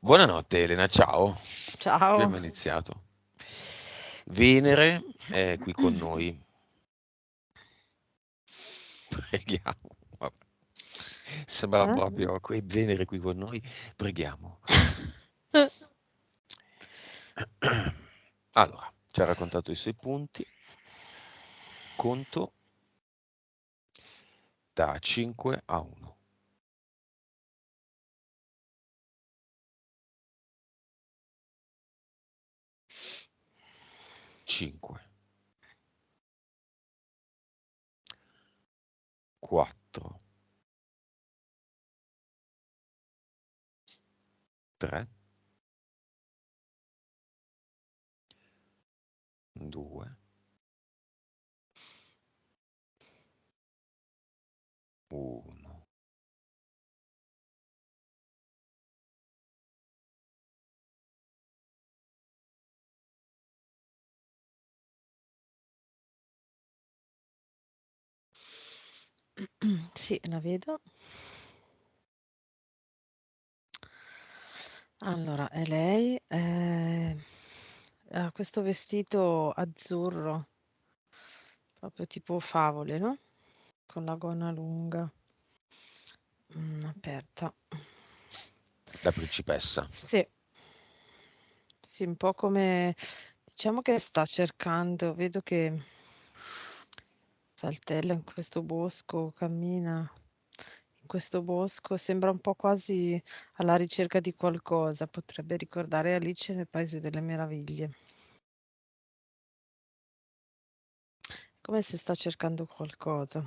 Buonanotte Elena, ciao. Ciao. Abbiamo iniziato. Venere è qui con noi. Preghiamo. Vabbè. Sembra Eh? proprio quei Venere qui con noi. Preghiamo. Allora, ci ha raccontato i suoi punti. Conto da 5 a 1. 5, 4, 3, 2, 1. Sì, la vedo. Allora, è lei. Ha questo vestito azzurro, proprio tipo favole, no? Con la gonna lunga, aperta. La principessa. Sì, sì, un po' come, diciamo che sta cercando, vedo che saltella in questo bosco, cammina in questo bosco, sembra un po' quasi alla ricerca di qualcosa, potrebbe ricordare Alice nel Paese delle Meraviglie, come se sta cercando qualcosa.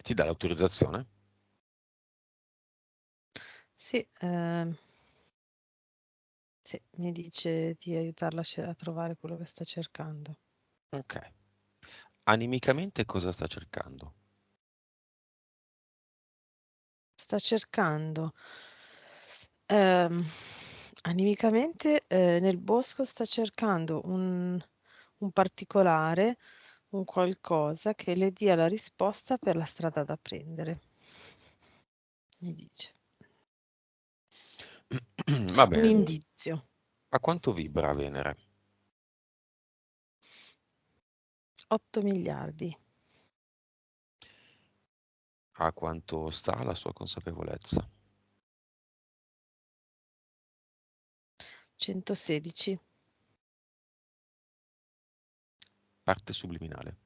Ti dà l'autorizzazione? Sì, sì, mi dice di aiutarla a trovare quello che sta cercando. Ok. Animicamente cosa sta cercando? Sta cercando, ehm, animicamente, nel bosco sta cercando un particolare, un qualcosa che le dia la risposta per la strada da prendere, mi dice. Va Un bene. indizio. A quanto vibra Venere? 8 miliardi. A quanto sta la sua consapevolezza? 116. Parte subliminale.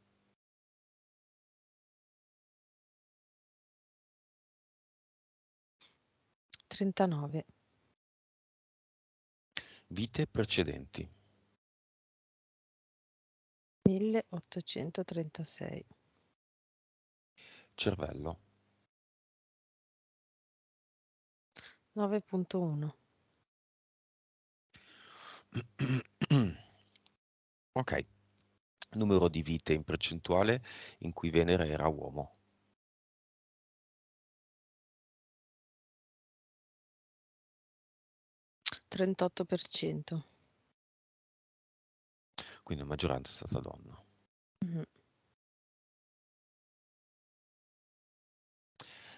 39. Vite precedenti. 1836. Cervello. 9.1. Ok. Numero di vite in percentuale in cui Venere era uomo. 38%. Quindi la maggioranza è stata donna. Mhm.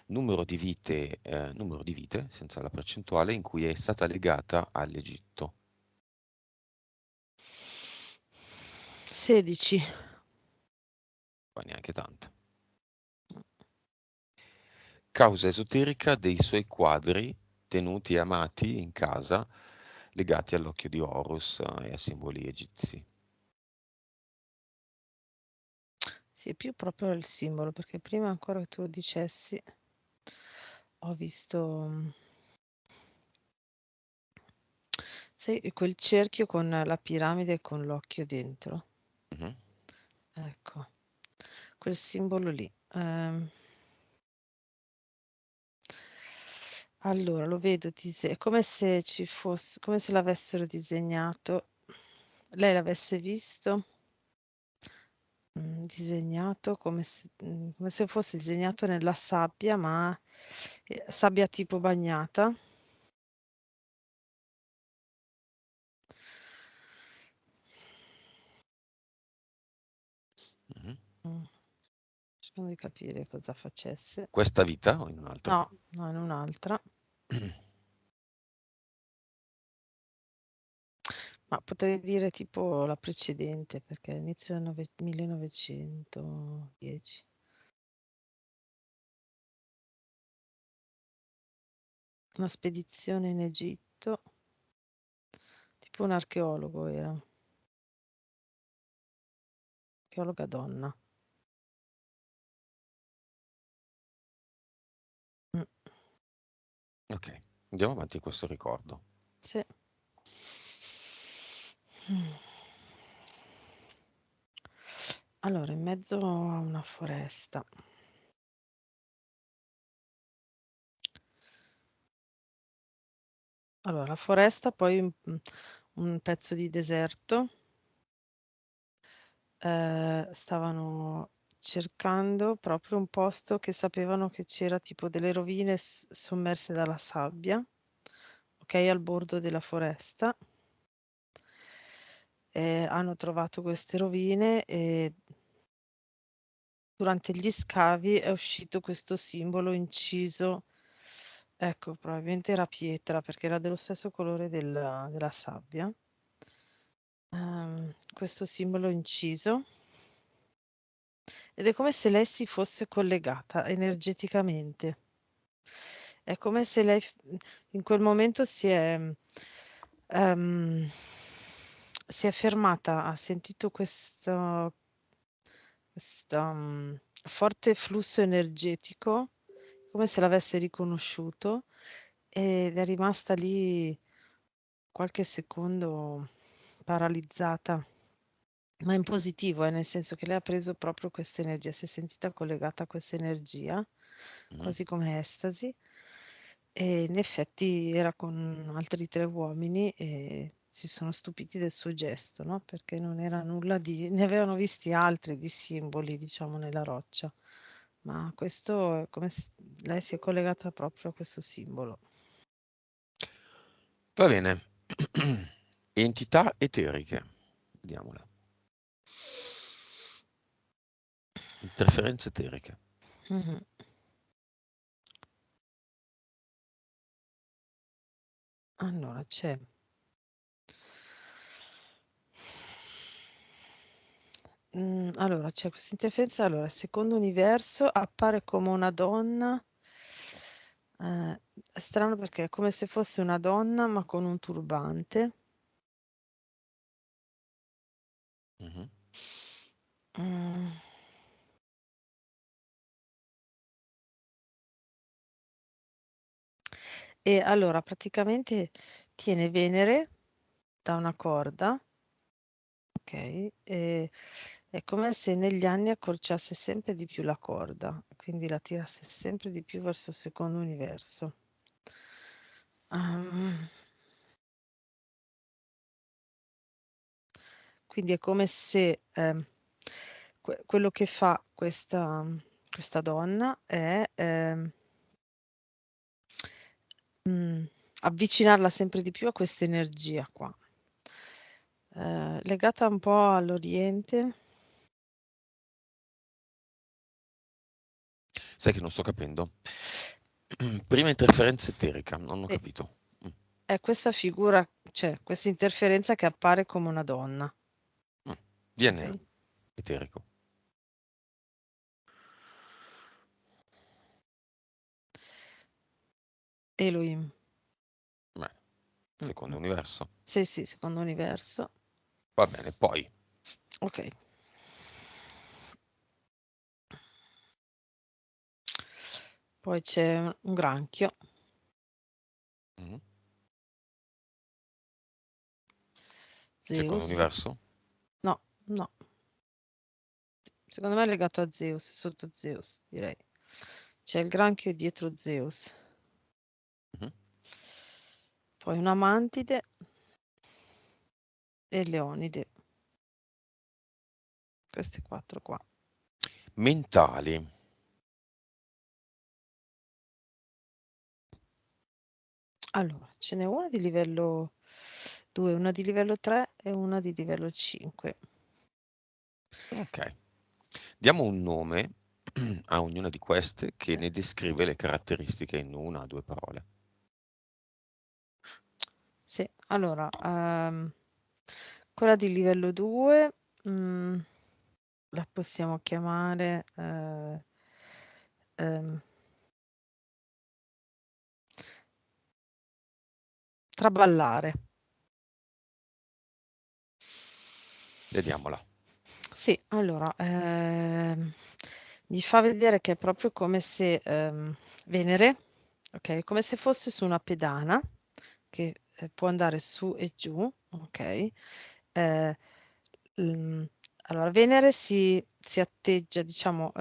Numero di vite, senza la percentuale, in cui è stata legata all'Egitto. 16. Ma neanche tante. Causa esoterica dei suoi quadri tenuti e amati in casa, legati all'occhio di Horus e a simboli egizi. Sì, è più proprio il simbolo, perché prima ancora che tu lo dicessi, ho visto, sai, quel cerchio con la piramide con l'occhio dentro. Mhm. Ecco, quel simbolo lì. Allora, lo vedo, è come se ci fosse, come se l'avessero disegnato, lei l'avesse visto, disegnato come se fosse disegnato nella sabbia, ma sabbia tipo bagnata. Mhm. Mm. cercando di capire cosa facesse. Questa vita o in un'altra? No, no, in un'altra. Ma potrei dire tipo la precedente, perché inizio del 1910. Una spedizione in Egitto, tipo un archeologo era, archeologa donna. Mm, Ok, andiamo avanti in questo ricordo. sì. Mm. Allora, in mezzo a una foresta. Allora, la foresta, poi un pezzo di deserto. Stavano cercando proprio un posto che sapevano che c'era tipo delle rovine sommerse dalla sabbia, ok, al bordo della foresta. Hanno trovato queste rovine e durante gli scavi è uscito questo simbolo inciso. Ecco, probabilmente era pietra perché era dello stesso colore della sabbia. Questo simbolo inciso. Ed è come se lei si fosse collegata energeticamente. È come se lei in quel momento ehm, si è fermata, ha sentito questo forte flusso energetico, come se l'avesse riconosciuto, ed è rimasta lì qualche secondo paralizzata. Ma in positivo, nel senso che lei ha preso proprio questa energia, si è sentita collegata a questa energia, Mm. quasi come estasi, e in effetti era con altri tre uomini e si sono stupiti del suo gesto, no? Perché non era nulla di... ne avevano visti altri di simboli, diciamo, nella roccia, ma questo è come se lei si è collegata proprio a questo simbolo. Va bene. Entità eteriche. Vediamola. Interferenze eteriche. Mhm. Allora, c'è allora, c'è questa interferenza. Allora, secondo universo appare come una donna. È strano perché è come se fosse una donna ma con un turbante. Mhm. Mm, E allora praticamente tiene Venere da una corda, ok? E è come se negli anni accorciasse sempre di più la corda, quindi la tirasse sempre di più verso il secondo universo. Ehm, Quindi è come se quello che fa questa donna è mm, avvicinarla sempre di più a questa energia qua. Legata un po' all'Oriente. Sai che non sto capendo? Prima interferenza eterica, non ho E capito. Mm. è questa figura, cioè questa interferenza che appare come una donna, Mm. DNA ok? eterico. Elohim. Bene. Mm, Secondo mm. universo. Sì, sì, secondo universo. Va bene, poi. Ok. Poi c'è un granchio, Mm. Secondo Zeus. universo. No, no. Secondo me è legato a Zeus, sotto Zeus, direi. C'è il granchio dietro Zeus. Mhm. Poi una mantide e Leonide. Queste quattro qua. Mentali. Allora, ce n'è una di livello 2, una di livello 3 e una di livello 5. Ok. Diamo un nome a ognuna di queste che ne descrive le caratteristiche in una o due parole. Sì, allora, quella di livello 2 la possiamo chiamare ehm, traballare. Vediamola. Sì, allora, mi fa vedere che è proprio come se Venere, ok, come se fosse su una pedana che può andare su e giù, ok? Eh, mm, allora, Venere si atteggia, diciamo,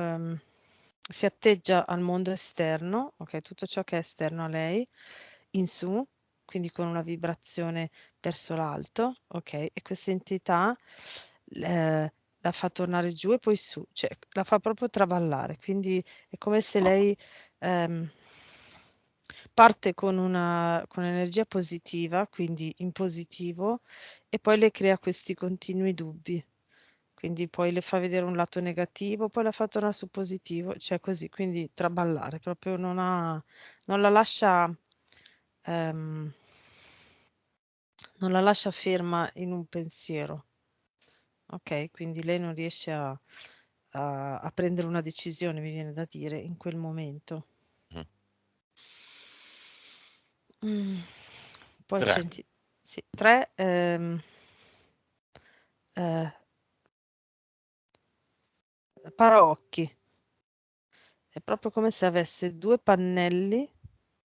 si atteggia al mondo esterno, ok? Tutto ciò che è esterno a lei, in su, quindi con una vibrazione verso l'alto, ok? E questa entità la fa tornare giù e poi su, cioè la fa proprio traballare, quindi è come se lei ehm, parte con energia positiva, quindi in positivo, e poi le crea questi continui dubbi. Quindi poi le fa vedere un lato negativo, poi la fa tornare su positivo, cioè così, quindi traballare, proprio non la lascia, ehm, non la lascia ferma in un pensiero. Ok, quindi lei non riesce a prendere una decisione, mi viene da dire, in quel momento. Mm. Mm. Poi 3. sì, 3 paraocchi. È proprio come se avesse due pannelli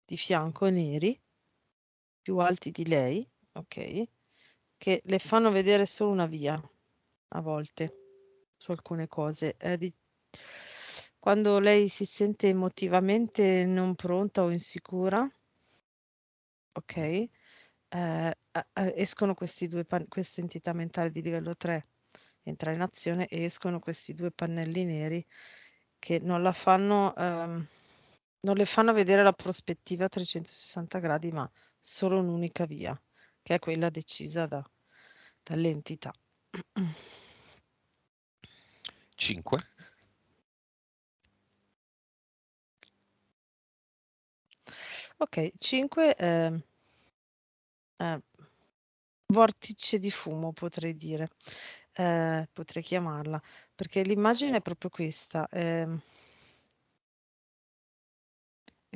di fianco neri, più alti di lei, ok, che le fanno vedere solo una via a volte su alcune cose. Quando lei si sente emotivamente non pronta o insicura, ok, escono queste entità mentali di livello 3, entra in azione e escono questi due pannelli neri che non le fanno vedere la prospettiva a 360 gradi, ma solo un'unica via, che è quella decisa dall'entità. 5. Ok, 5, vortice di fumo, potrei dire, potrei chiamarla, perché l'immagine è proprio questa. È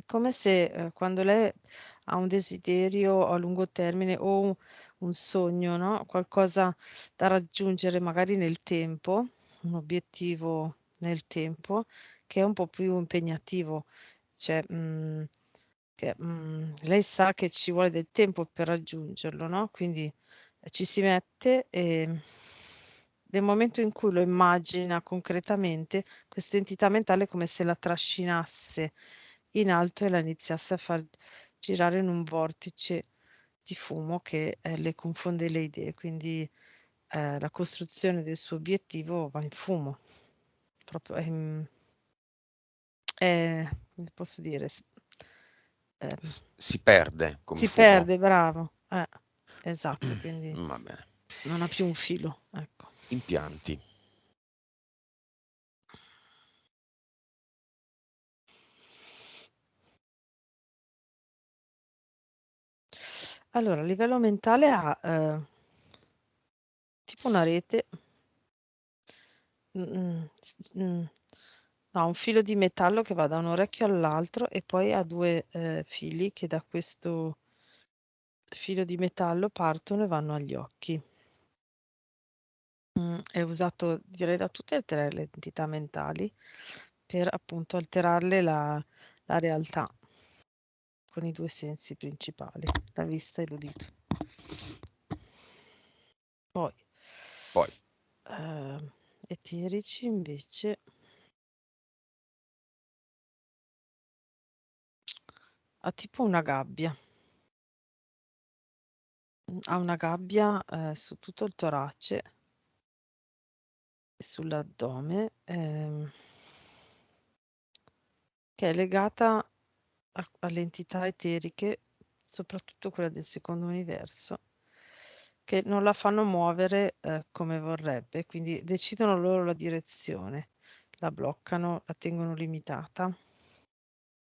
come se quando lei ha un desiderio a lungo termine o un sogno, no? Qualcosa da raggiungere magari nel tempo, un obiettivo nel tempo, che è un po' più impegnativo, cioè lei sa che ci vuole del tempo per raggiungerlo, no? Quindi ci si mette e nel momento in cui lo immagina concretamente, questa entità mentale è come se la trascinasse in alto e la iniziasse a far girare in un vortice di fumo che le confonde le idee, quindi la costruzione del suo obiettivo va in fumo. Proprio come posso dire, ehm, Si perde come si fumo. perde, bravo. Esatto, quindi Va bene. non ha più un filo, ecco. Impianti. Allora, a livello mentale ha tipo una rete, ha un filo di metallo che va da un orecchio all'altro e poi ha due fili che da questo filo di metallo partono e vanno agli occhi. È usato direi da tutte e tre le entità mentali per appunto alterarle la realtà con i due sensi principali, la vista e l'udito. Poi Poi, eterici invece ha tipo una gabbia. Ha una gabbia su tutto il torace e sull'addome, che è legata alle entità eteriche, soprattutto quella del secondo universo, che non la fanno muovere come vorrebbe, quindi decidono loro la direzione. la bloccano, la tengono limitata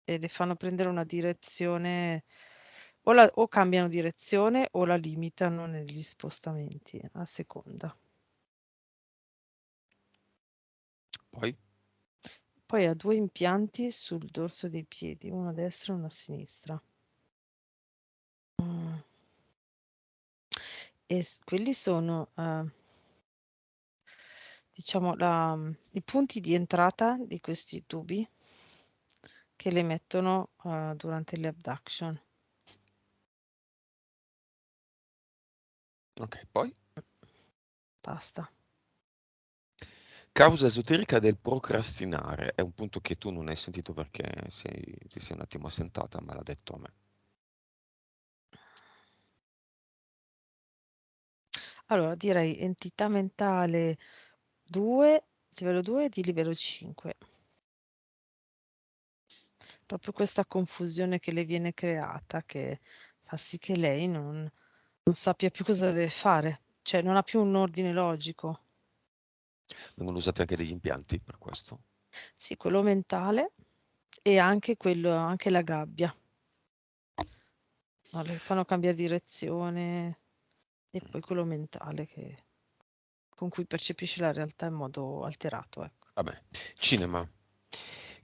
e le fanno prendere una direzione, o cambiano direzione o la limitano negli spostamenti, a seconda. Poi? Poi ha 2 impianti sul dorso dei piedi, uno a destra e uno a sinistra. Mm. E quelli sono, diciamo, i punti di entrata di questi tubi che le mettono durante le abduction. Ok, poi? Basta. Causa esoterica del procrastinare. È un punto che tu non hai sentito perché ti sei un attimo assentata, ma l'ha detto a me. Allora, direi entità mentale 2, livello 2 di livello 5. Proprio questa confusione che le viene creata che fa sì che lei non sappia più cosa deve fare, cioè non ha più un ordine logico. Vengono usati anche degli impianti per questo. Sì, quello mentale e anche anche la gabbia. No, le fanno cambiare direzione e poi quello mentale con cui percepisce la realtà in modo alterato, ecco. Vabbè, cinema.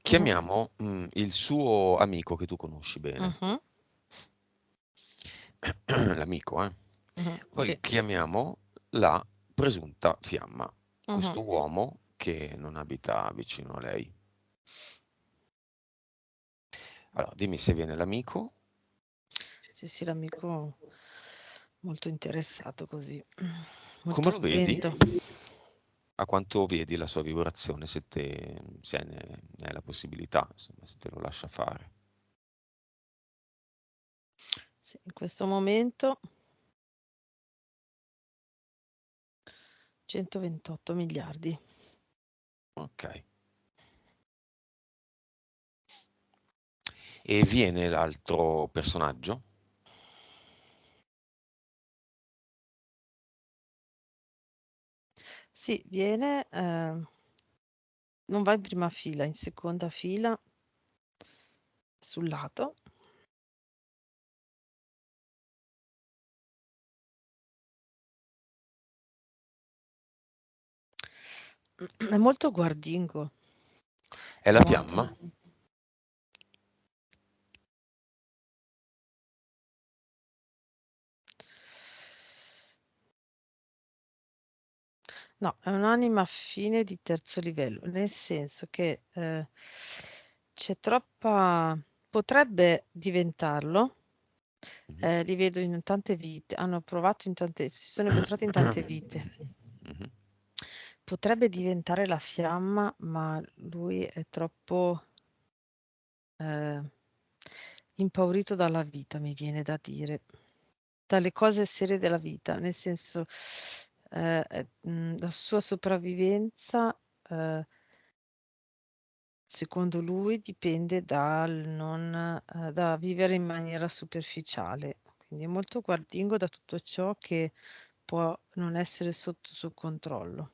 Mhm, Chiamiamo il suo amico che tu conosci bene. mhm, L'amico, eh. sì. Poi chiamiamo la presunta fiamma, Mhm. questo uomo che non abita vicino a lei. Allora, dimmi se viene l'amico. Sì, sì, l'amico molto interessato così, molto Come lo vedi? attento. A quanto vedi la sua vibrazione, se ne hai la possibilità, insomma, se te lo lascia fare. Sì, in questo momento 128 miliardi. Ok. E viene l'altro personaggio? Sì, viene, non va in prima fila, in seconda fila, sul lato. È molto guardingo, È la molto. fiamma? No, è un'anima fine di terzo livello, nel senso che c'è troppa. Potrebbe diventarlo, Mhm. li vedo in tante vite, hanno provato in tante, si sono incontrati in tante vite. Mhm. Potrebbe diventare la fiamma, ma lui è troppo eh, impaurito dalla vita, mi viene da dire, dalle cose serie della vita, nel senso la sua sopravvivenza, secondo lui, dipende da vivere in maniera superficiale. Quindi è molto guardingo da tutto ciò che può non essere sotto suo controllo,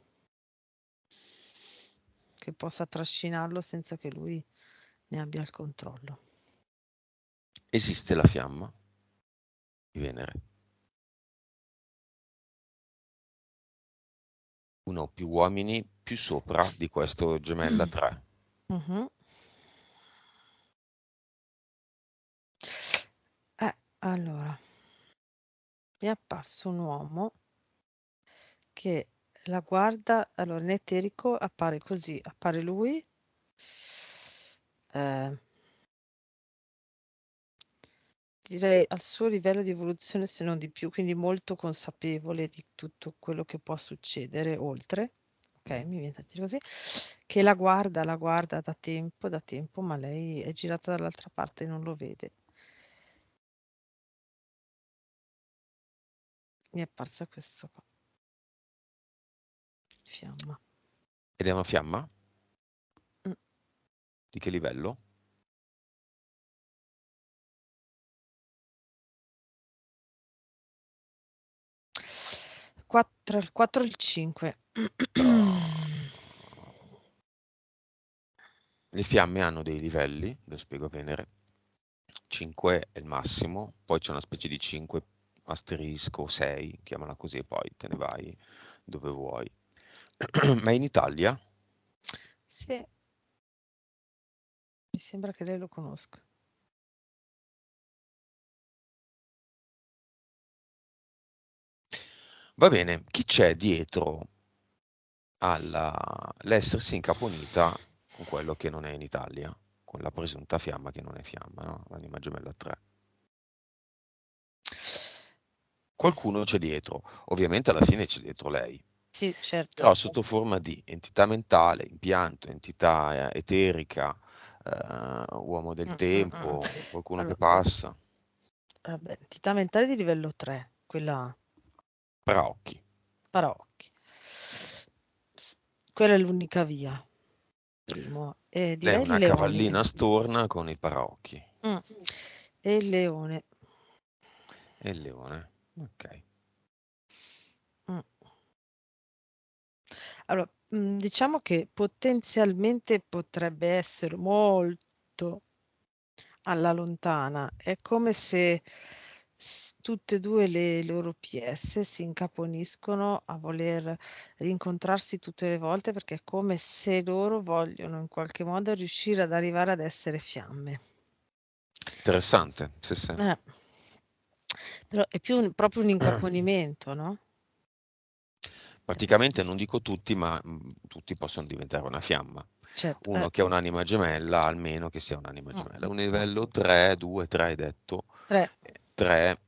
che possa trascinarlo senza che lui ne abbia il controllo. Esiste la fiamma di Venere? Uno o più uomini più sopra di questo gemella 3. Mhm. Allora, mi è apparso un uomo che la guarda, allora in eterico appare così, appare lui, eh, direi al suo livello di evoluzione se non di più, quindi molto consapevole di tutto quello che può succedere oltre, ok, mi viene da dire così, che la guarda da tempo, ma lei è girata dall'altra parte e non lo vede. Mi è apparsa questo qua, fiamma. Ed è una fiamma? Mm. Di che livello? 4, il 4 il 5. Ah, Le fiamme hanno dei livelli, lo spiego a Venere, 5 è il massimo, poi c'è una specie di 5 asterisco 6, chiamala così, e poi te ne vai dove vuoi. Ma in Italia, Sì, mi sembra che lei lo conosca. va bene, chi c'è dietro all'essersi incaponita con quello che non è in Italia, con la presunta fiamma che non è fiamma, no? L'anima gemella 3. Qualcuno c'è dietro, ovviamente alla fine c'è dietro lei, Sì, certo. però sotto forma di entità mentale, impianto, entità eterica, uomo del Mm, mm, mm. tempo, qualcuno che Allora, passa, vabbè, entità mentale di livello 3, quella paraocchi. paraocchi. Quella è l'unica via, primo. E Lei è direi il una leone. cavallina storna con i paraocchi. Mm. E il leone. E il leone. Ok. Mm. Allora, diciamo che potenzialmente potrebbe essere molto alla lontana. È come se tutte e due le loro PS si incaponiscono a voler rincontrarsi tutte le volte perché è come se loro vogliono in qualche modo riuscire ad arrivare ad essere fiamme. Interessante. Sì, sì. Eh, però è più proprio un incaponimento, no? Praticamente non dico tutti, ma tutti possono diventare una fiamma. Certo, Uno che ha un'anima gemella, almeno che sia un'anima mm, gemella. Un mm. livello 3, 2, 3 hai detto. 3. 3,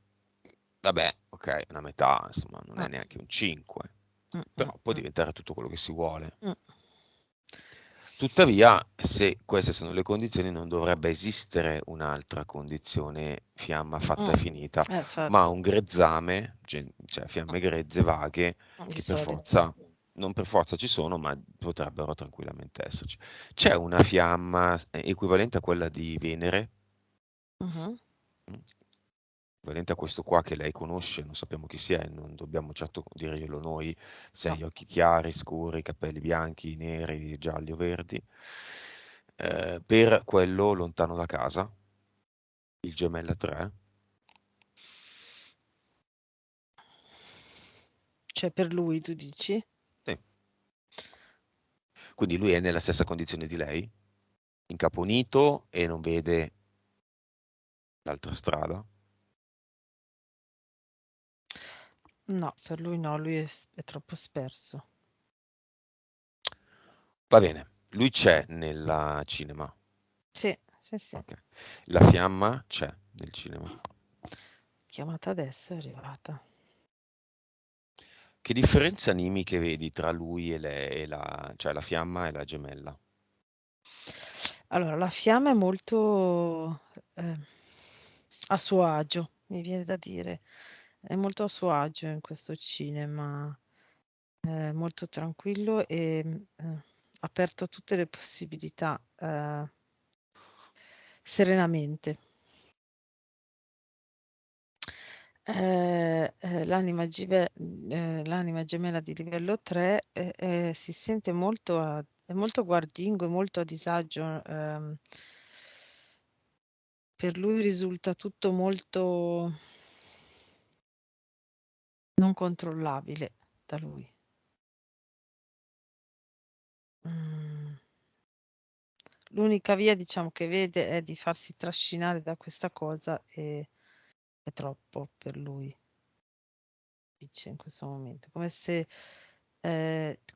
vabbè, ok, una metà, insomma, non Mm, è neanche un 5. mm, mm, Però può mm, diventare tutto quello che si vuole. mm. Tuttavia, se queste sono le condizioni, non dovrebbe esistere un'altra condizione fiamma fatta Mm. e finita, ma Infatti, un grezzame, cioè fiamme grezze vaghe, di che per solito. forza, non per forza ci sono, ma potrebbero tranquillamente esserci. C'è una fiamma equivalente a quella di Venere, Mhm. mm, equivalente a questo qua che lei conosce, non sappiamo chi sia e non dobbiamo certo dirglielo noi, se ha No. gli occhi chiari, scuri, capelli bianchi, neri, gialli o verdi, per quello lontano da casa, il Gemella 3. Cioè per lui tu dici? Sì. Quindi lui è nella stessa condizione di lei, incaponito e non vede l'altra strada. No, per lui no, lui è troppo sperso. Va bene, lui c'è nel cinema. Sì, sì, sì. Ok. La fiamma c'è nel cinema. Chiamata adesso è arrivata. Che differenze animiche vedi tra lui e lei, cioè la fiamma e la gemella? Allora, la fiamma è molto a suo agio, mi viene da dire. È molto a suo agio in questo cinema, molto tranquillo e aperto a tutte le possibilità, serenamente. L'anima gemella di livello 3 si sente molto è molto guardingo, è molto a disagio. Per lui risulta tutto molto non controllabile da lui. Mm. L'unica via, diciamo, che vede è di farsi trascinare da questa cosa e è troppo per lui, dice in questo momento, come se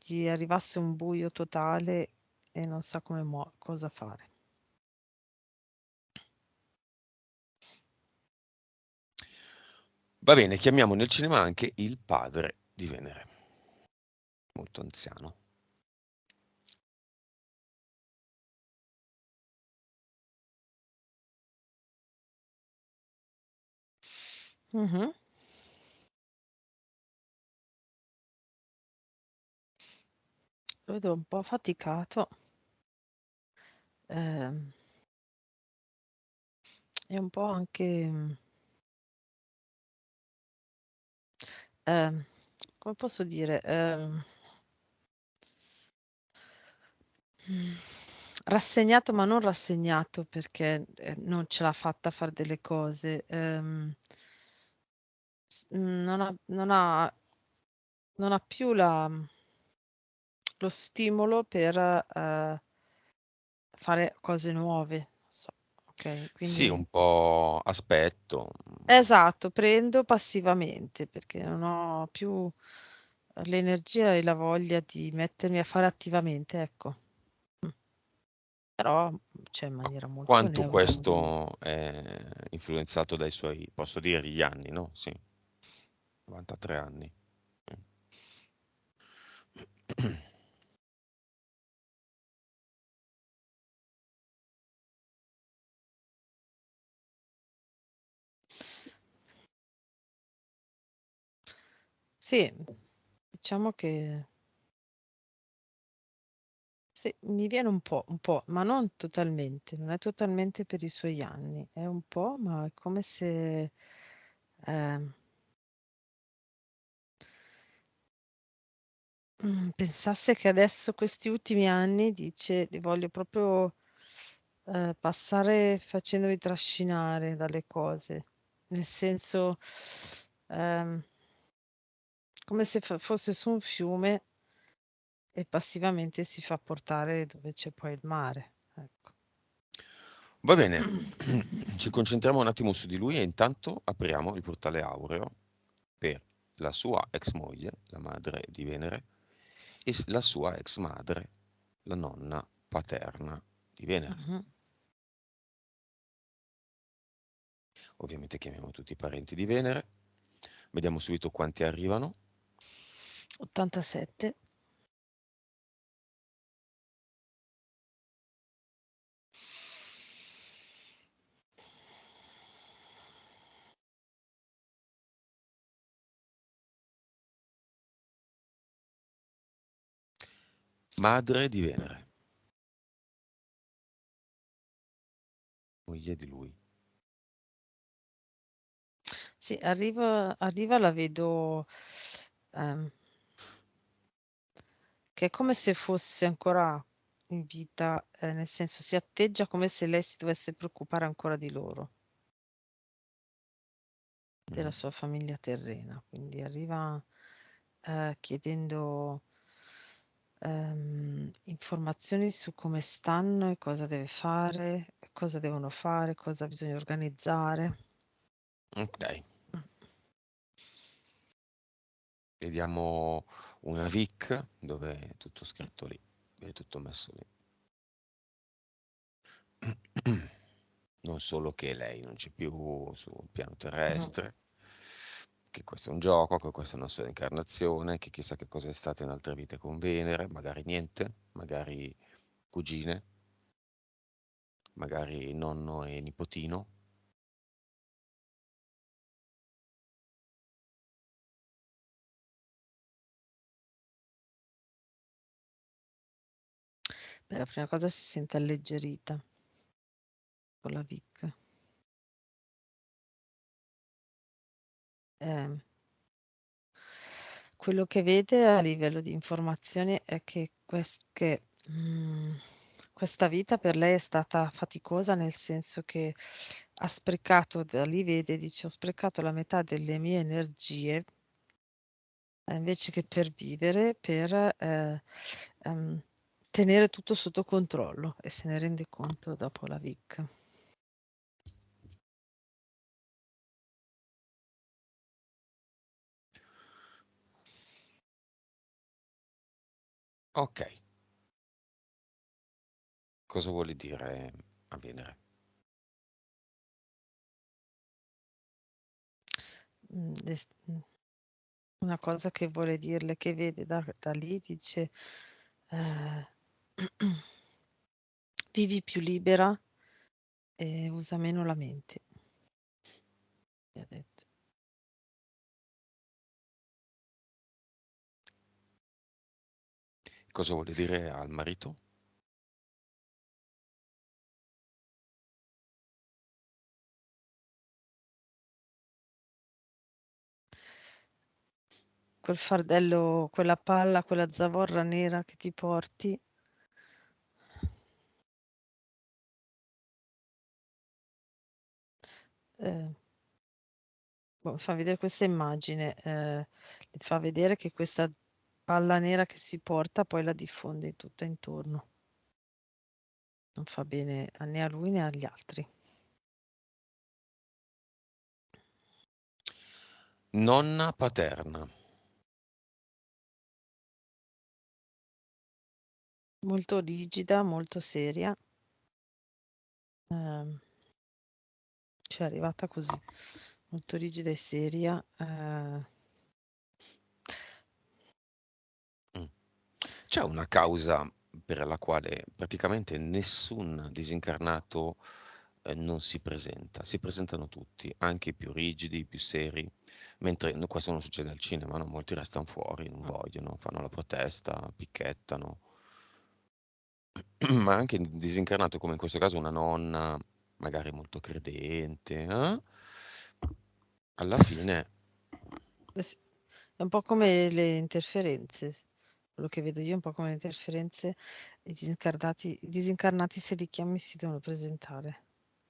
gli arrivasse un buio totale e non sa come cosa fare. Va bene, chiamiamo nel cinema anche il padre di Venere, molto anziano. Mhm. Lo vedo un po' affaticato, ehm, e un po' anche, ehm, come posso dire, rassegnato, ma non rassegnato perché non ce l'ha fatta a fare delle cose. Non ha più lo stimolo per fare cose nuove. Non so, ok, Sì, quindi un po' aspetto. esatto, prendo passivamente perché non ho più l'energia e la voglia di mettermi a fare attivamente, ecco. Mm. Però, cioè, in maniera molto Quanto neutra. questo è influenzato dai suoi, posso dire, gli anni, no? Sì, 93 anni. Sì, diciamo che sì, mi viene un po', ma non totalmente, non è totalmente per i suoi anni, è un po', ma è come se ehm, pensasse che adesso questi ultimi anni, dice, li voglio proprio passare facendomi trascinare dalle cose, nel senso ehm, come se fosse su un fiume e passivamente si fa portare dove c'è poi il mare. Ecco. Va bene, ci concentriamo un attimo su di lui e intanto apriamo il portale aureo per la sua ex moglie, la madre di Venere, e la sua ex madre, la nonna paterna di Venere. Mhm. Ovviamente chiamiamo tutti i parenti di Venere, vediamo subito quanti arrivano. 87. Madre di Venere, moglie di lui. Sì, arriva, la vedo ehm, che è come se fosse ancora in vita, nel senso si atteggia come se lei si dovesse preoccupare ancora di loro, Mm. della sua famiglia terrena. Quindi arriva chiedendo informazioni su come stanno e cosa deve fare, cosa devono fare, cosa bisogna organizzare. Ok, vediamo una Vic dove è tutto scritto lì, è tutto messo lì. Non solo che lei non c'è più sul piano Mhm. terrestre, che questo è un gioco, che questa è una sua incarnazione, che chissà che cosa è stato in altre vite con Venere, magari niente, magari cugine, magari nonno e nipotino. Beh, la prima cosa si sente alleggerita con la Vic. Ehm, Quello che vede a livello di informazioni è che, questa vita per lei è stata faticosa nel senso che ha sprecato, da lì vede, dice, ho sprecato la metà delle mie energie invece che per vivere, per ehm, tenere tutto sotto controllo e se ne rende conto dopo la Vic. Ok, cosa vuole dire a Venere? Una cosa che vuole dirle, che vede da lì, dice, eh, vivi più libera e usa meno la mente, mi ha detto. Cosa vuole dire al marito? Quel fardello, quella palla, quella zavorra nera che ti porti, fa vedere questa immagine, fa vedere che questa palla nera che si porta poi la diffonde tutta intorno. Non fa bene né a lui né agli altri. Nonna paterna. Molto rigida, molto seria. Cioè è arrivata così, molto rigida e seria. Mm. C'è una causa per la quale praticamente nessun disincarnato non si presenta. Si presentano tutti, anche i più rigidi, i più seri, mentre questo non succede al cinema, no? Molti restano fuori, non vogliono, fanno la protesta, picchettano. Ma anche disincarnato, come in questo caso una nonna, magari molto credente, alla fine. Sì, è un po' come le interferenze. Quello che vedo io è un po' come le interferenze. I disincarnati se li chiami si devono presentare,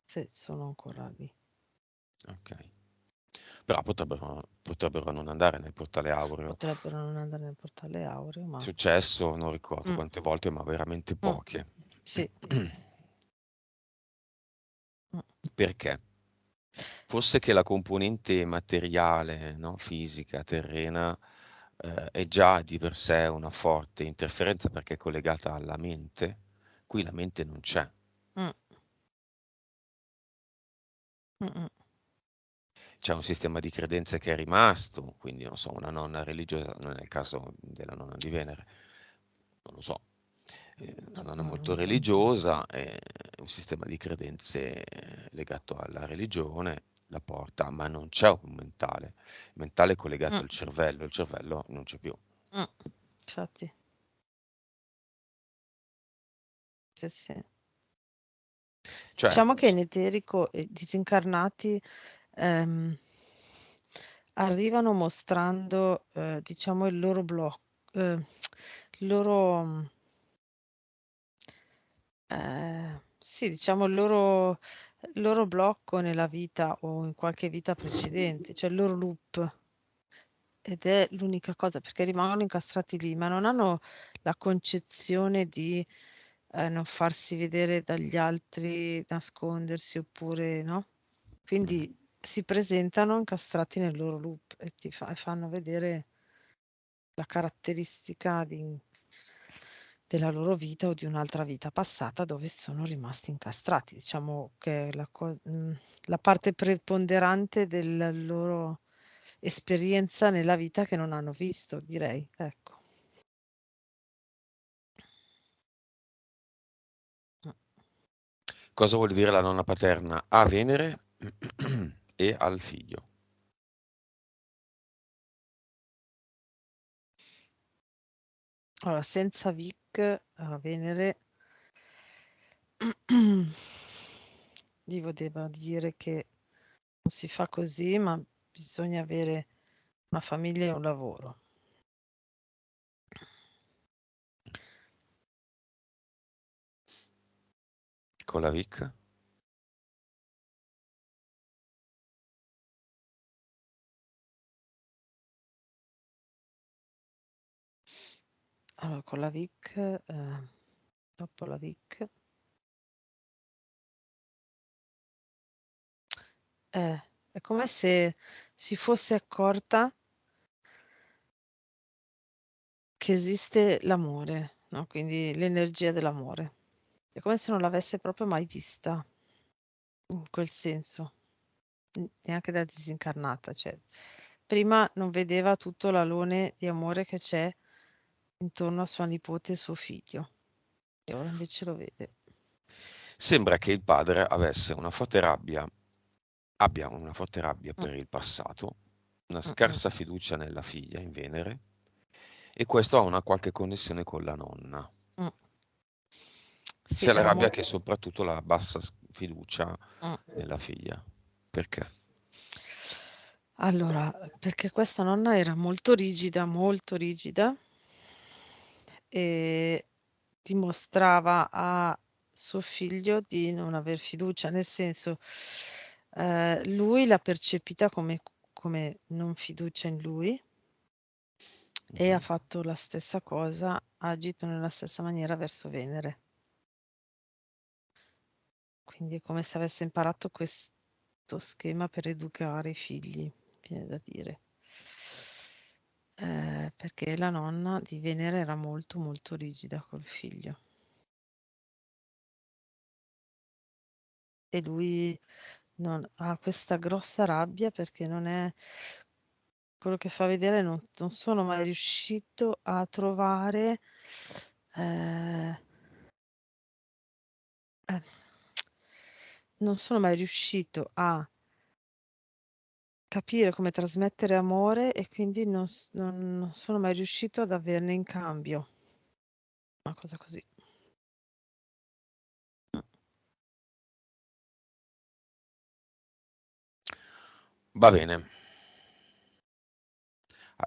se sono ancora lì. Ok. Però potrebbero non andare nel portale aureo. Potrebbero non andare nel portale aureo, È ma... successo, non ricordo Mm, quante volte, ma veramente mm, poche. sì. Mm, Perché? Forse che la componente materiale, no, fisica, terrena, è già di per sé una forte interferenza perché è collegata alla mente. Qui la mente non c'è. mm, mm, mm. C'è un sistema di credenze che è rimasto, quindi non so, una nonna religiosa, non è il caso della nonna di Venere, non lo so, una nonna No, molto non so. religiosa, un sistema di credenze legato alla religione la porta, ma non c'è un mentale. Il mentale è collegato Mm, al cervello, il cervello non c'è più. mm. Infatti, sì, sì. Cioè, Diciamo che in eterico i disincarnati ehm, arrivano mostrando, diciamo, il loro blocco, il loro, sì, diciamo, il loro blocco nella vita o in qualche vita precedente, cioè il loro loop. Ed è l'unica cosa, perché rimangono incastrati lì, ma non hanno la concezione di non farsi vedere dagli altri, nascondersi oppure no. mm, Quindi si presentano incastrati nel loro loop e fanno vedere la caratteristica della loro vita o di un'altra vita passata dove sono rimasti incastrati. Diciamo che è la parte preponderante della loro esperienza nella vita che non hanno visto, direi. Ecco. cosa vuol dire la nonna paterna? A Venere e al figlio. Allora, senza Vic a Venere, gli voleva dire che non si fa così, ma bisogna avere una famiglia e un lavoro. Con la Vic? Allora, con la Vic, dopo la Vic, è come se si fosse accorta che esiste l'amore, no? Quindi l'energia dell'amore. È come se non l'avesse proprio mai vista, in quel senso, neanche da disincarnata. Cioè, prima non vedeva tutto l'alone di amore che c'è intorno a sua nipote e suo figlio, e ora invece lo vede. Sembra che il padre abbia una forte rabbia Mm, per il passato, una mm, mm, scarsa fiducia nella figlia in Venere e questo ha una qualche connessione con la nonna. mm. Sì, Sia la era rabbia molto... che soprattutto la bassa fiducia Mm. nella figlia. Perché? Allora, perché questa nonna era molto rigida e dimostrava a suo figlio di non aver fiducia, nel senso, lui l'ha percepita come non fiducia in lui e ha Mhm. fatto la stessa cosa, ha agito nella stessa maniera verso Venere. Quindi è come se avesse imparato questo schema per educare i figli, viene da dire. Perché la nonna di Venere era molto molto rigida col figlio. E lui ha questa grossa rabbia perché non è quello che fa vedere, non sono mai riuscito a trovare eh, eh, non sono mai riuscito a capire come trasmettere amore e quindi non sono mai riuscito ad averne in cambio. Una cosa così. Va bene.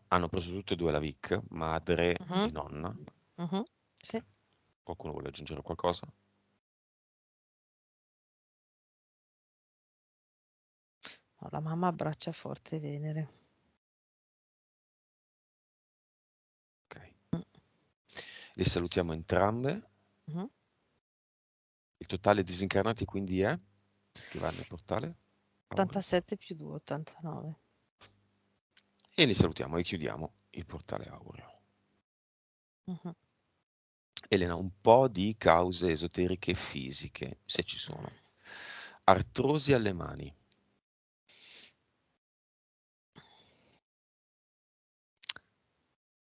Hanno preso tutte e due la Vic, madre e Mhm, nonna. mhm, sì. Ok. Qualcuno vuole aggiungere qualcosa? No, la mamma abbraccia forte Venere. Ok. Li salutiamo entrambe. Mhm. Il totale disincarnati quindi è? Che va nel portale? Aurea. 87 più 2, 89. E li salutiamo e chiudiamo il portale aureo. Mhm. Elena, un po' di cause esoteriche fisiche, se ci sono. Artrosi alle mani.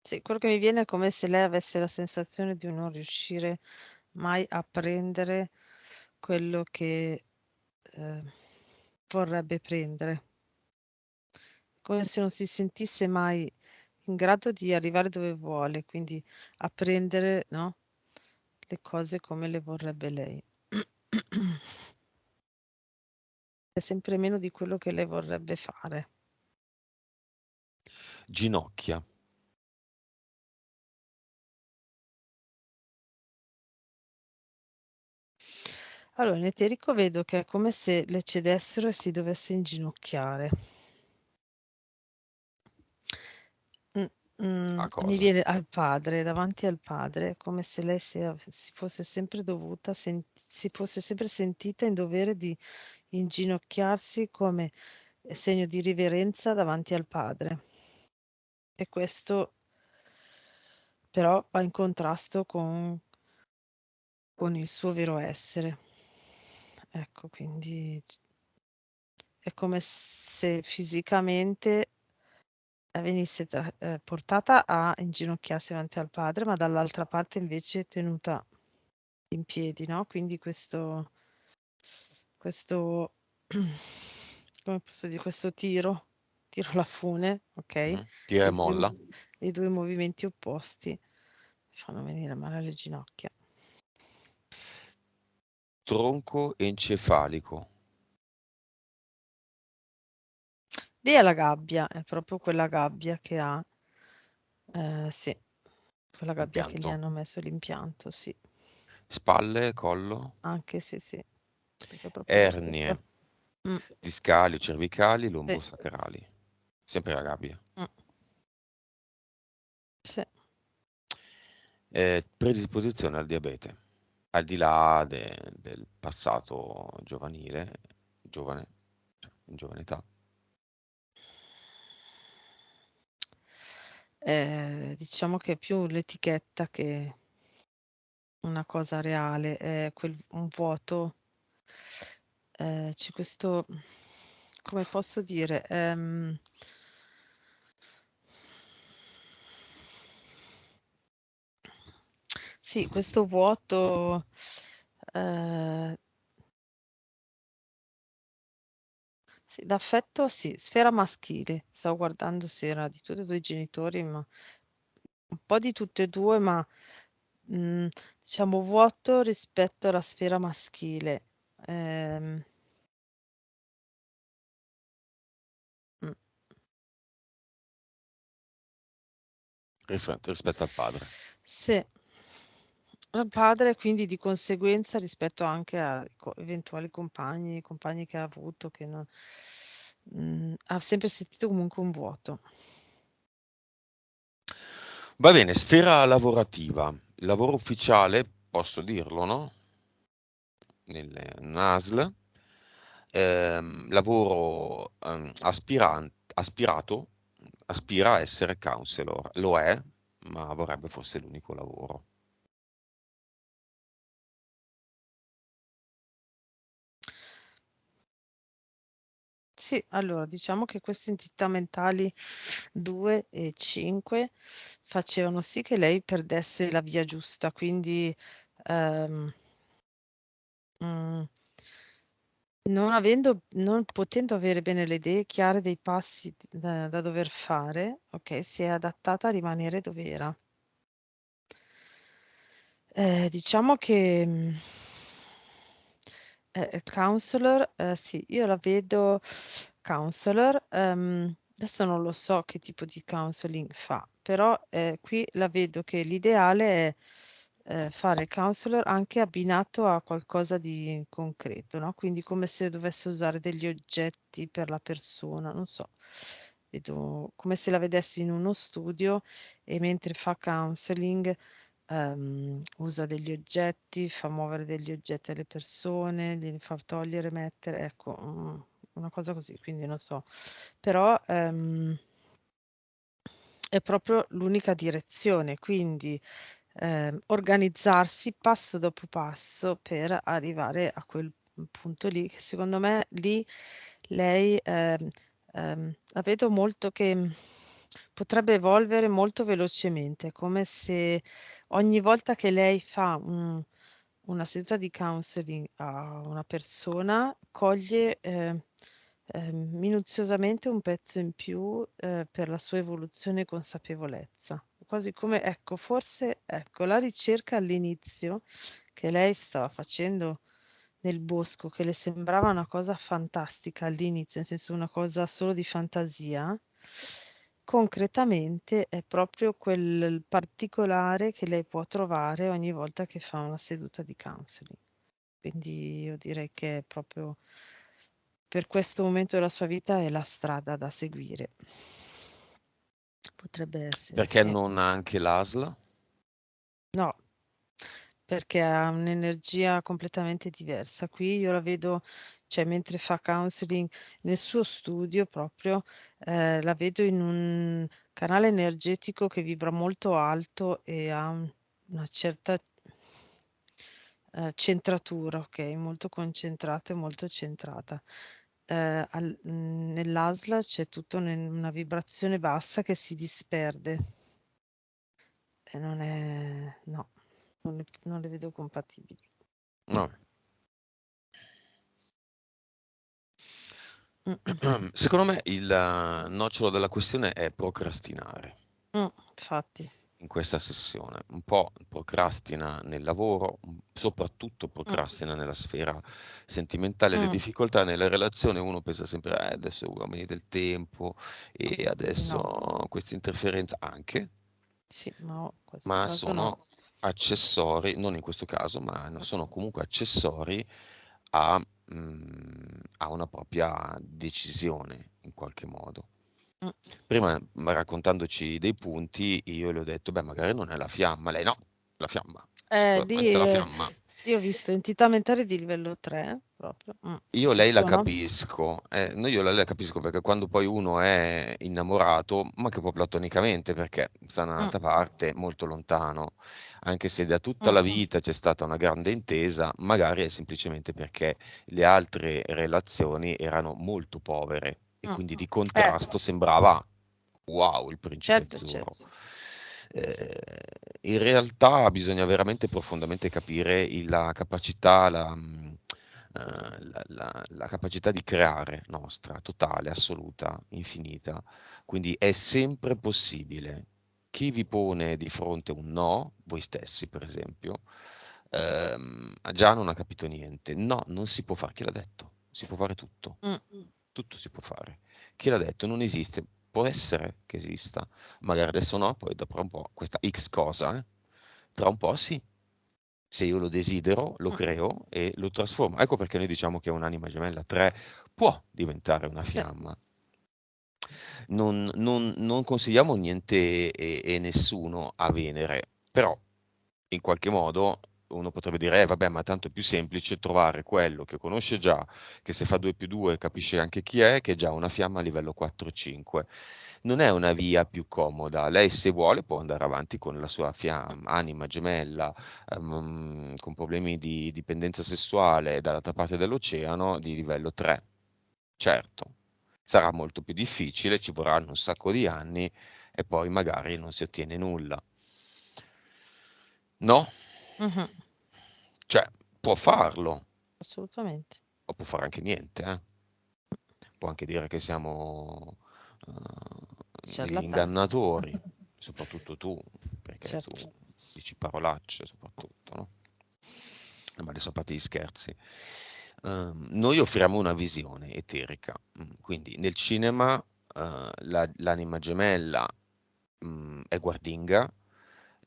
Sì, quello che mi viene è come se lei avesse la sensazione di non riuscire mai a prendere quello che eh, vorrebbe prendere, come se non si sentisse mai in grado di arrivare dove vuole, quindi a prendere, no, le cose come le vorrebbe lei. È sempre meno di quello che lei vorrebbe fare. Ginocchia. Allora, in eterico vedo che è come se le cedessero e si dovesse inginocchiare. Mm, A mi cosa? viene al padre, davanti al padre, come se lei si fosse sempre dovuta, si fosse sempre sentita in dovere di inginocchiarsi come segno di riverenza davanti al padre. E questo però va in contrasto con il suo vero essere. Ecco, quindi è come se fisicamente venisse portata a inginocchiarsi davanti al padre, ma dall'altra parte invece tenuta in piedi, no? Quindi questo, come posso dire, questo tiro alla fune, ok? Mhm. Tira e I due, molla. i due movimenti opposti fanno venire male alle ginocchia. Tronco encefalico. Lì è la gabbia, è proprio quella gabbia che ha, sì, quella gabbia che gli Impianto. hanno messo l'impianto, sì, Spalle, collo. anche sì, sì, perché è proprio lì che Ernie. sta. Mm, Discali o cervicali, sì, lombosacrali. Sempre la gabbia. mm, sì. Predisposizione al diabete. Al di là del passato giovanile, giovane, cioè in giovane età. Diciamo che è più l'etichetta che una cosa reale, è un vuoto, c'è questo, come posso dire, sì, questo vuoto, eh, sì, d'affetto, sì, sfera maschile. Stavo guardando se era di tutti e due i genitori, ma un po' di tutte e due, ma mm, diciamo vuoto rispetto alla sfera maschile. Ehm, mm. Rispetto al padre. Sì, padre, quindi di conseguenza rispetto anche a eventuali compagni che ha avuto, che ha sempre sentito comunque un vuoto. Va bene, sfera lavorativa. Il lavoro ufficiale, posso dirlo, no? Nel NASL. Lavoro aspirato, aspira a essere counselor. Lo è, ma vorrebbe fosse l'unico lavoro. Sì, allora diciamo che queste entità mentali 2 e 5 facevano sì che lei perdesse la via giusta, quindi ehm, mm, non potendo avere bene le idee chiare dei passi da dover fare, ok, si è adattata a rimanere dove era. Diciamo che counselor, sì, io la vedo counselor, adesso non lo so che tipo di counseling fa, però qui la vedo che l'ideale è fare counselor anche abbinato a qualcosa di concreto, no? Quindi come se dovesse usare degli oggetti per la persona, non so, vedo come se la vedessi in uno studio e mentre fa counseling usa degli oggetti, fa muovere degli oggetti alle persone, li fa togliere, mettere, ecco, una cosa così, quindi non so. Però è proprio l'unica direzione, quindi organizzarsi passo dopo passo per arrivare a quel punto lì, che secondo me lì lei la vedo molto che potrebbe evolvere molto velocemente, come se ogni volta che lei fa una seduta di counseling a una persona, coglie minuziosamente un pezzo in più per la sua evoluzione e consapevolezza. Quasi come, ecco, forse, ecco, la ricerca all'inizio che lei stava facendo nel bosco, che le sembrava una cosa fantastica all'inizio, nel senso una cosa solo di fantasia, concretamente è proprio quel particolare che lei può trovare ogni volta che fa una seduta di counseling. Quindi io direi che è proprio per questo momento della sua vita è la strada da seguire. Potrebbe essere, Perché sì. non anche l'ASL? No, perché ha un'energia completamente diversa. Qui io la vedo, cioè mentre fa counseling nel suo studio proprio, la vedo in un canale energetico che vibra molto alto e ha una certa centratura, ok, molto concentrata e molto centrata. Nell'ASLA c'è tutta una vibrazione bassa che si disperde e non è, no, non le vedo compatibili. No. Mm, mm, Secondo me il nocciolo della questione è procrastinare infatti. in questa sessione. Un po' procrastina nel lavoro, soprattutto Mm, procrastina nella sfera sentimentale, le mm, difficoltà nelle relazioni. Uno pensa sempre, adesso uomini del tempo e adesso no, questa interferenza anche, sì, ma in questo ma caso no. sono accessori, non in questo caso, ma sono comunque accessori a, a una propria decisione in qualche modo. Mm. Prima, raccontandoci dei punti, io le ho detto, beh, magari non è la fiamma. Lei no, la fiamma, Lì sicuramente la fiamma. io ho visto entità mentale di livello 3 proprio. Io Ci lei la sono? capisco, no, io lei la capisco perché quando poi uno è innamorato, ma che poi platonicamente, perché sta da Mm, un'altra parte, molto lontano, anche se da tutta mm, la vita c'è stata una grande intesa, magari è semplicemente perché le altre relazioni erano molto povere e mm. quindi di Eh, contrasto sembrava, wow, il principe certo, azzurro. certo. Eh, In realtà bisogna veramente profondamente capire la capacità, la capacità di creare nostra, totale, assoluta, infinita. Quindi è sempre possibile. Chi vi pone di fronte un no, voi stessi per esempio, già non ha capito niente. No, non si può fare. Chi l'ha detto? Si può fare tutto. Mm. Tutto si può fare. Chi l'ha detto? Non esiste. Può essere che esista. Magari adesso no, poi dopo un po', questa X cosa, tra un po' sì. Se io lo desidero, lo Mm, creo e lo trasformo. Ecco perché noi diciamo che un'anima gemella 3 può diventare una sì. fiamma. Non consigliamo niente e nessuno a Venere, però in qualche modo uno potrebbe dire, vabbè, ma tanto è più semplice trovare quello che conosce già, che se fa 2 più 2 capisce anche chi è, che è già una fiamma a livello 4-5. Non è una via più comoda. Lei, se vuole, può andare avanti con la sua anima gemella, con problemi di dipendenza sessuale dall'altra parte dell'oceano di livello 3. Certo, sarà molto più difficile, ci vorranno un sacco di anni e poi magari non si ottiene nulla. No? Mhm, Cioè, può farlo, assolutamente. o può fare anche niente, eh. Può anche dire che siamo degli Ciarlatani. ingannatori, soprattutto tu, perché tu Certo. dici parolacce soprattutto, no? Ma adesso a parte gli scherzi. Noi offriamo una visione eterica, quindi nel cinema l'anima gemella è guardinga,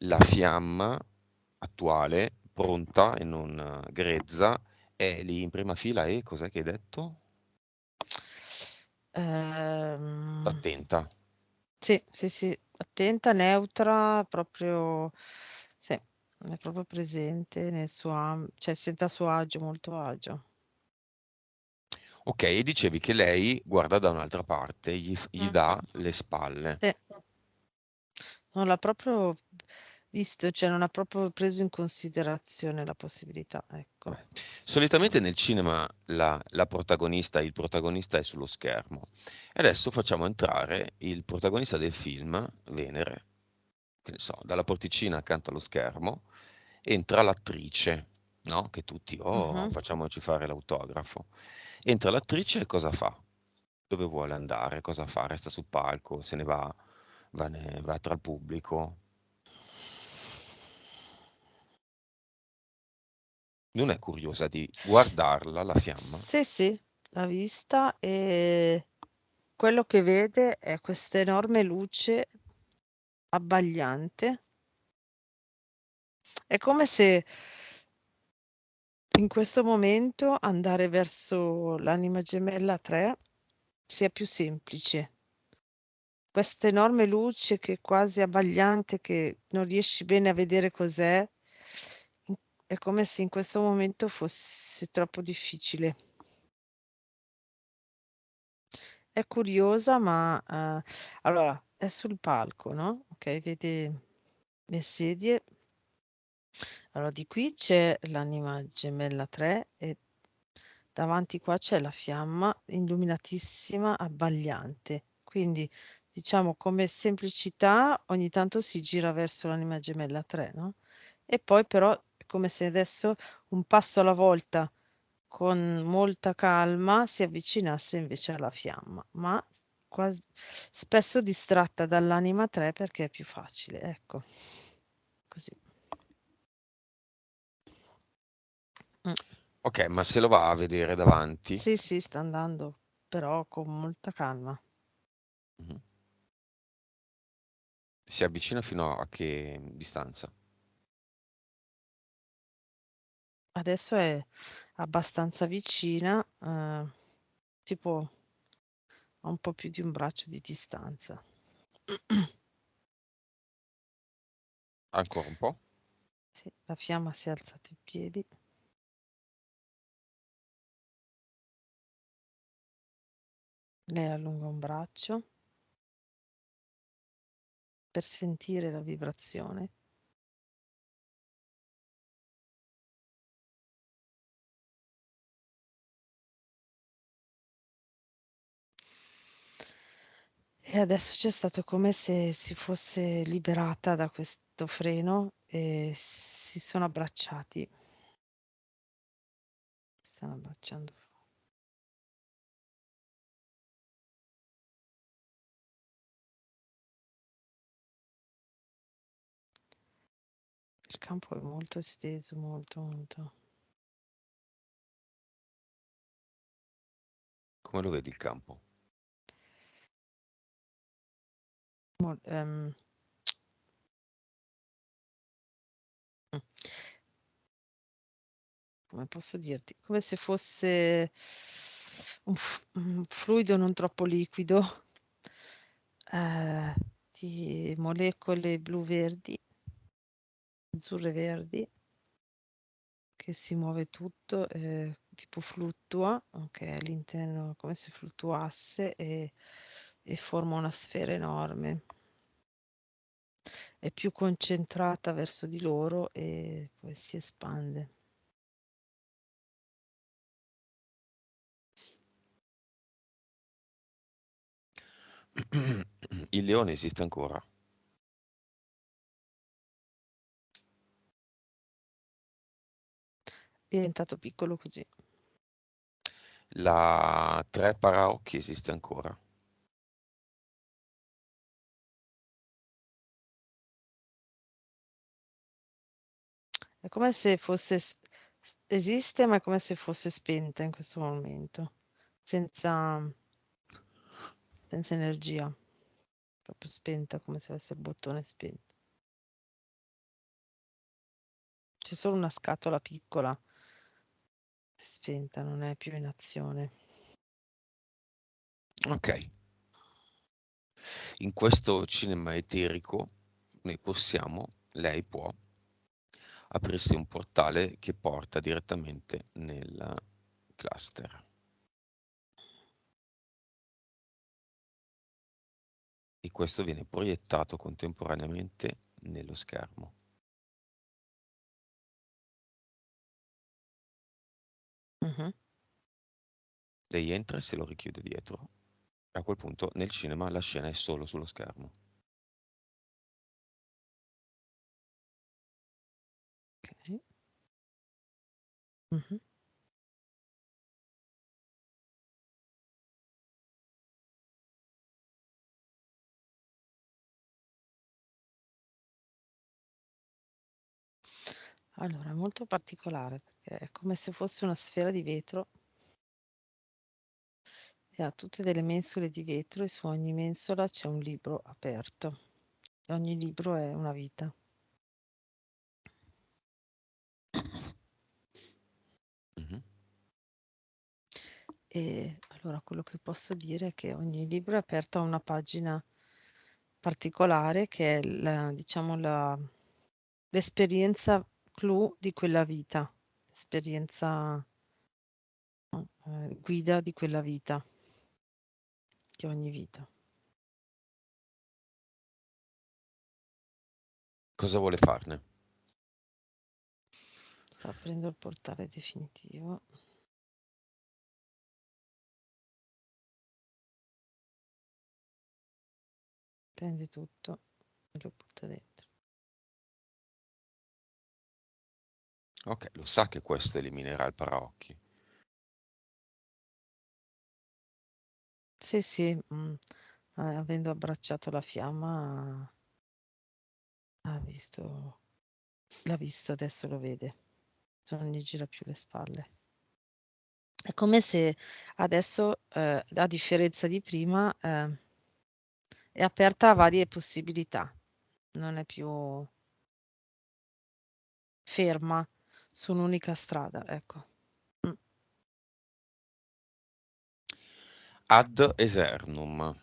la fiamma attuale, pronta e non grezza, è lì in prima fila e cos'è che hai detto? Ehm, Attenta. sì, sì, sì, attenta, neutra, proprio, sì, è proprio presente nel suo, cioè si sente a suo agio, molto agio. Ok, e dicevi che lei guarda da un'altra parte, gli Mhm. dà le spalle. Sì, non l'ha proprio visto, cioè non ha proprio preso in considerazione la possibilità, ecco. Vabbè. Solitamente nel cinema la protagonista, il protagonista è sullo schermo. E adesso facciamo entrare il protagonista del film, Venere, che ne so, dalla porticina accanto allo schermo, entra l'attrice, no? Che tutti, oh, Mhm. facciamoci fare l'autografo. Entra l'attrice e cosa fa? Dove vuole andare? Cosa fa? Resta sul palco? Se ne va? Va tra il pubblico? Non è curiosa di guardarla, la fiamma? Sì, sì, l'ha vista e quello che vede è questa enorme luce abbagliante. È come se in questo momento andare verso l'anima gemella 3 sia più semplice. Questa enorme luce che è quasi abbagliante, che non riesci bene a vedere cos'è, è come se in questo momento fosse troppo difficile. È curiosa, ma allora è sul palco, no? Ok, vede le sedie. Allora, di qui c'è l'anima gemella 3 e davanti qua c'è la fiamma illuminatissima, abbagliante. Quindi, diciamo, come semplicità, ogni tanto si gira verso l'anima gemella 3, no? E poi però è come se adesso un passo alla volta, con molta calma, si avvicinasse invece alla fiamma, ma spesso distratta dall'anima 3 perché è più facile, ecco, così. Mm. Ok, ma se lo va a vedere davanti, Sì, sì, sta andando, però con molta calma. mhm, si avvicina fino a che distanza? Adesso è abbastanza vicina, tipo a un po' più di un braccio di distanza. Ancora un po'? Sì, la fiamma si è alzata in piedi. Lei allunga un braccio per sentire la vibrazione e adesso c'è stato come se si fosse liberata da questo freno e si sono abbracciati. Si stanno abbracciando. Il campo è molto esteso, molto, molto. Come lo vedi il campo? mol- ehm, come posso dirti? Come se fosse un fluido non troppo liquido, eh, di molecole blu-verdi, azzurre-verdi, che si muove tutto, tipo fluttua, ok, all'interno come se fluttuasse e forma una sfera enorme. È più concentrata verso di loro e poi si espande. Il leone esiste ancora? È diventato piccolo così. La tre paraocchi esiste ancora? È come se fosse, esiste, ma è come se fosse spenta in questo momento, senza, senza energia, proprio spenta, come se avesse il bottone spento. C'è solo una scatola piccola, spenta, non è più in azione. Ok. In questo cinema eterico noi possiamo, lei può, aprirsi un portale che porta direttamente nel cluster. E questo viene proiettato contemporaneamente nello schermo. Mhm. Lei entra e se lo richiude dietro. A quel punto nel cinema la scena è solo sullo schermo. Ok. Mhm. Allora, è molto particolare perché è come se fosse una sfera di vetro e ha tutte delle mensole di vetro e su ogni mensola c'è un libro aperto. E ogni libro è una vita. Mhm. E allora quello che posso dire è che ogni libro è aperto a una pagina particolare che è diciamo l'esperienza clou di quella vita, l'esperienza guida di quella vita, di ogni vita. Cosa vuole farne? Sta aprendo il portale definitivo. Prende tutto e lo butta dentro. Ok, lo sa che questo eliminerà il paraocchi. Sì, sì, avendo abbracciato la fiamma, ha visto, l'ha visto, adesso lo vede, non gli gira più le spalle. È come se adesso, a differenza di prima, è aperta a varie possibilità, non è più ferma su un'unica strada, ecco. Mm, Ad eternum.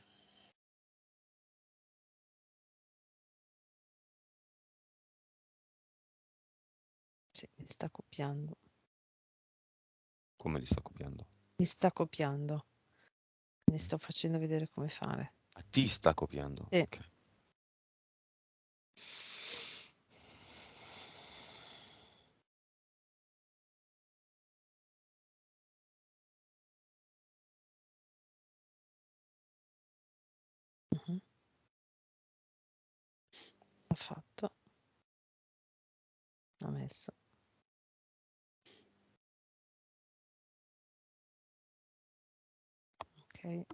sì, mi sta copiando, Come li sta copiando? mi sta copiando, mi sto facendo vedere come fare. A ti sta copiando. Sì. Ok. Mhm. Ha fatto, ha messo. Ok.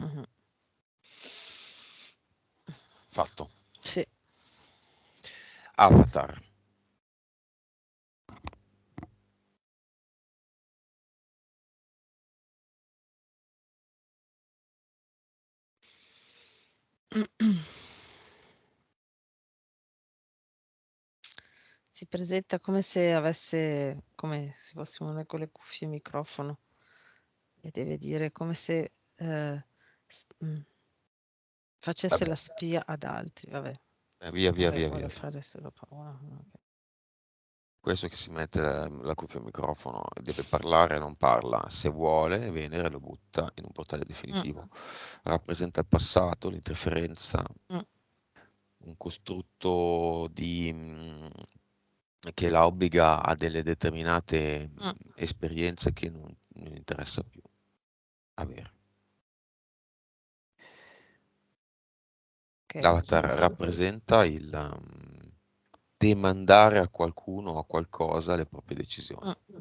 Mhm. Fatto. Sì. Avatar. si presenta come se avesse, come se fossimo con le cuffie e microfono e deve dire come se s- mm, facesse Vabbè, la spia ad altri. Vabbè, via, via, vabbè, via, via, vuole via. fare solo paura. Ok. Questo che si mette la cuffia al microfono e deve parlare, non parla. Se vuole, Venere lo butta in un portale Mm, definitivo. Rappresenta il passato, l'interferenza, mm, un costrutto che la obbliga a delle determinate mm. esperienze che non interessa più avere. Ok, L'avatar capisco. rappresenta il demandare a qualcuno o a qualcosa le proprie decisioni. Mm,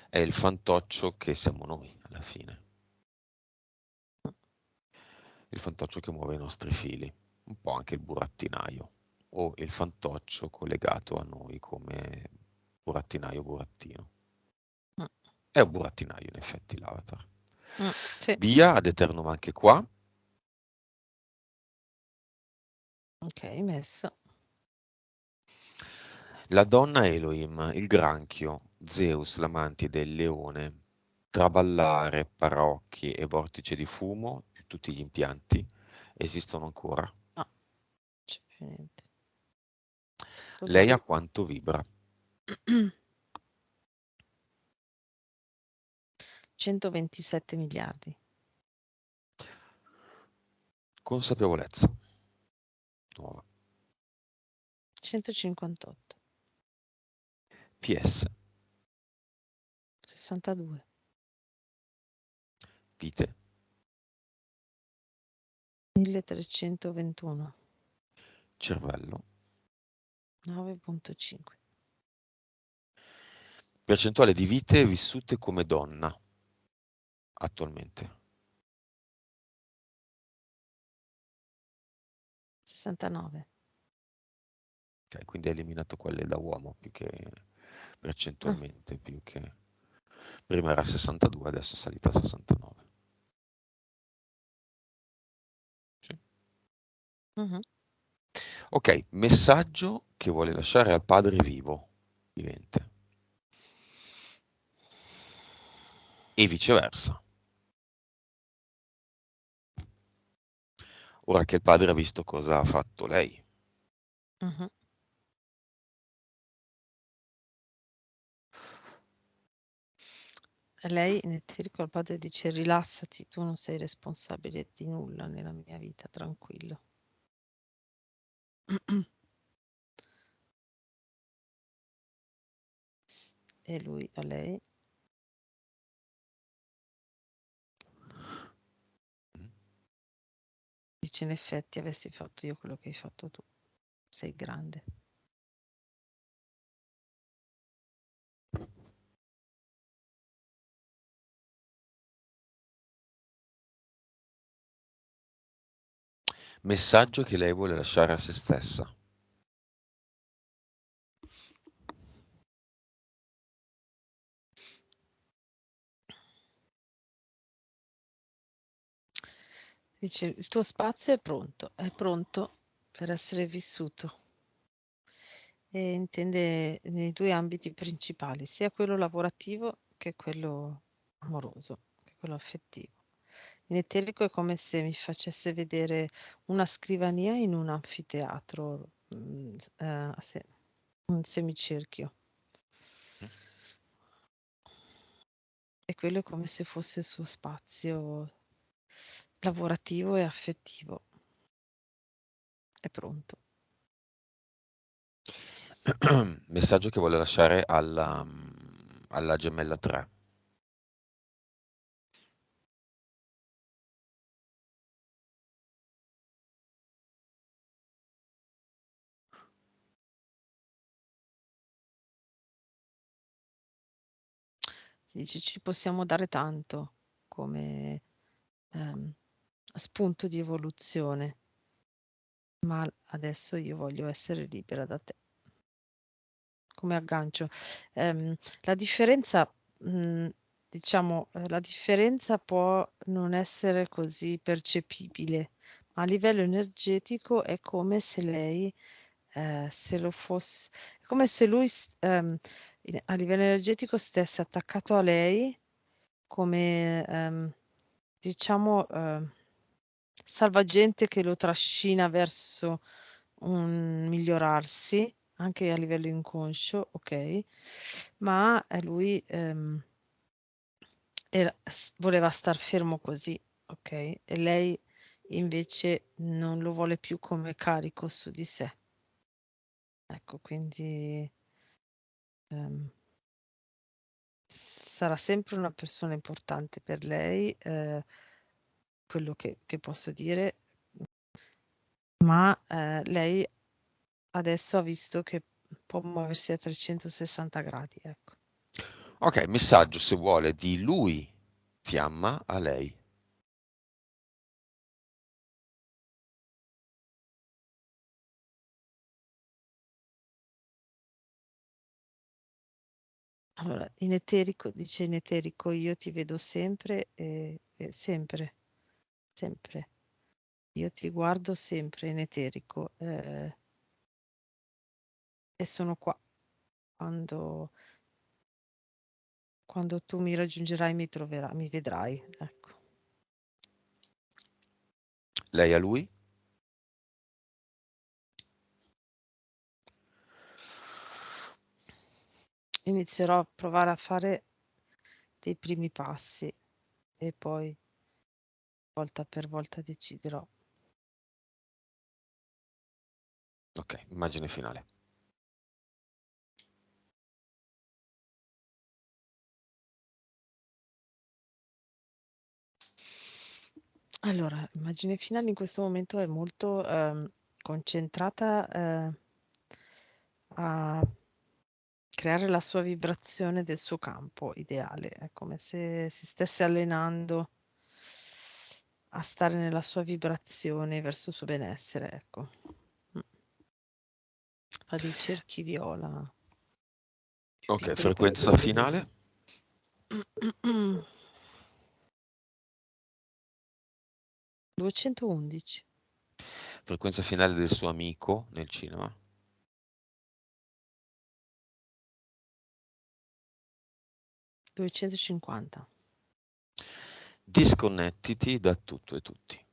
È il fantoccio che siamo noi alla fine, il fantoccio che muove i nostri fili, un po' anche il burattinaio o il fantoccio collegato a noi come burattinaio burattino. mm, È un burattinaio in effetti l'avatar. sì, Via ad eternum anche qua. ok, messo. La donna Elohim, il granchio, Zeus, l'amantide, il leone, traballare, parocchi e vortice di fumo, più tutti gli impianti, esistono ancora. No, c'è più niente. Lei Dov'è? a quanto vibra? 127 miliardi. Consapevolezza. Nuova. 158. PS. 62. Vite. 1321. Cervello. 9,5. Percentuale di vite vissute come donna attualmente. 69. Ok, quindi hai eliminato quelle da uomo più che Mm, percentualmente, più che... Prima era 62, adesso è salita a 69. Sì. mhm. Ok, messaggio che vuole lasciare al padre vivo, vivente, e viceversa. Ora che il padre ha visto cosa ha fatto lei. Mhm. E lei nel tirico al padre dice rilassati, tu non sei responsabile di nulla nella mia vita, tranquillo. E lui a lei dice in effetti avessi fatto io quello che hai fatto tu, sei grande. Messaggio che lei vuole lasciare a se stessa. Dice il tuo spazio è pronto per essere vissuto. E intende nei due ambiti principali, sia quello lavorativo che quello amoroso, che quello affettivo. In eterico è come se mi facesse vedere una scrivania in un anfiteatro, un semicerchio. E quello è come se fosse il suo spazio lavorativo e affettivo. È pronto. Messaggio che vuole lasciare alla gemella 3. Si dice ci possiamo dare tanto come spunto di evoluzione, ma adesso io voglio essere libera da te. Come aggancio. La differenza, diciamo, la differenza può non essere così percepibile, ma a livello energetico è come se lei Se lo fosse, è come se lui a livello energetico stesse attaccato a lei come, diciamo, salvagente che lo trascina verso un migliorarsi, anche a livello inconscio, ok? Ma lui voleva star fermo così, ok? E lei invece non lo vuole più come carico su di sé. Ecco, quindi ehm, sarà sempre una persona importante per lei, quello che posso dire, ma lei adesso ha visto che può muoversi a 360 gradi, ecco. Ok, messaggio se vuole di lui, fiamma, a lei. Allora, in eterico, dice in eterico, io ti vedo sempre e sempre, sempre. Io ti guardo sempre in eterico e sono qua quando tu mi raggiungerai mi troverai, mi vedrai, ecco. Lei a lui? Inizierò a provare a fare dei primi passi e poi volta per volta deciderò. Ok, immagine finale. Allora, immagine finale in questo momento è molto concentrata a creare la sua vibrazione del suo campo ideale. È come se si stesse allenando a stare nella sua vibrazione verso il suo benessere, ecco. Mm. Fa dei cerchi viola più Ok, piccoli frequenza possibili. finale. 211, Frequenza finale del suo amico nel cinema. 250. Disconnettiti da tutto e tutti.